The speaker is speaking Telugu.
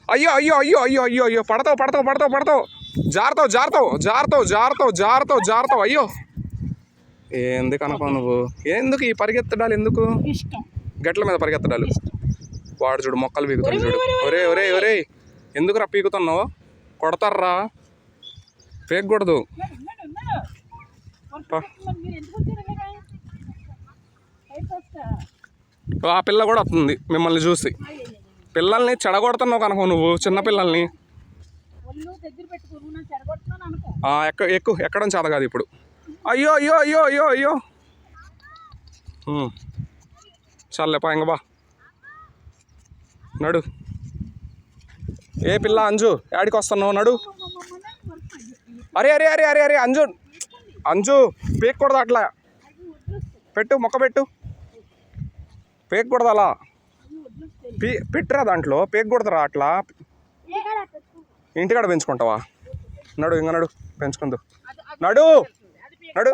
అయ్యో అయ్యో అయ్యో అయ్యో అయ్యో అయ్యో పడతావు పడతావు పడతావు పడతావు జారుతావు జారుతావు జారుతావు జారుతావు జారుతావు జారుతావు అయ్యో ఎందుకు అనుకో నువ్వు ఎందుకు ఈ పరిగెత్తడాలు ఎందుకు గట్ల మీద పరిగెత్తడాలు వాడు చూడు మొక్కలు పీకుతాడు చూడు ఒరే ఒరే ఒరే ఎందుకురా పీకుతున్నావు కొడతారా పీకకూడదు ఆ పిల్ల కూడా వస్తుంది మిమ్మల్ని చూసి పిల్లల్ని చెడగొడుతున్నావు కనుక నువ్వు చిన్నపిల్లల్ని ఎక్కువ ఎక్కడం చేత కాదు ఇప్పుడు అయ్యో అయ్యో అయ్యో అయ్యో అయ్యో చాలేపా ఇంక బా నడు ఏ పిల్ల అంజు యాడికి వస్తున్నావు నడు అరే అరే అరే అరే అరే అంజు అంజు పీకూడదు అట్లా పెట్టు మొక్క పెట్టు పీకూడదు అలా పెట్టరా దాంట్లో పీకూడదురా అట్లా ఇంటికాడ పెంచుకుంటావా నడు ఇంకా నడు పెంచుకుందు నడు నడు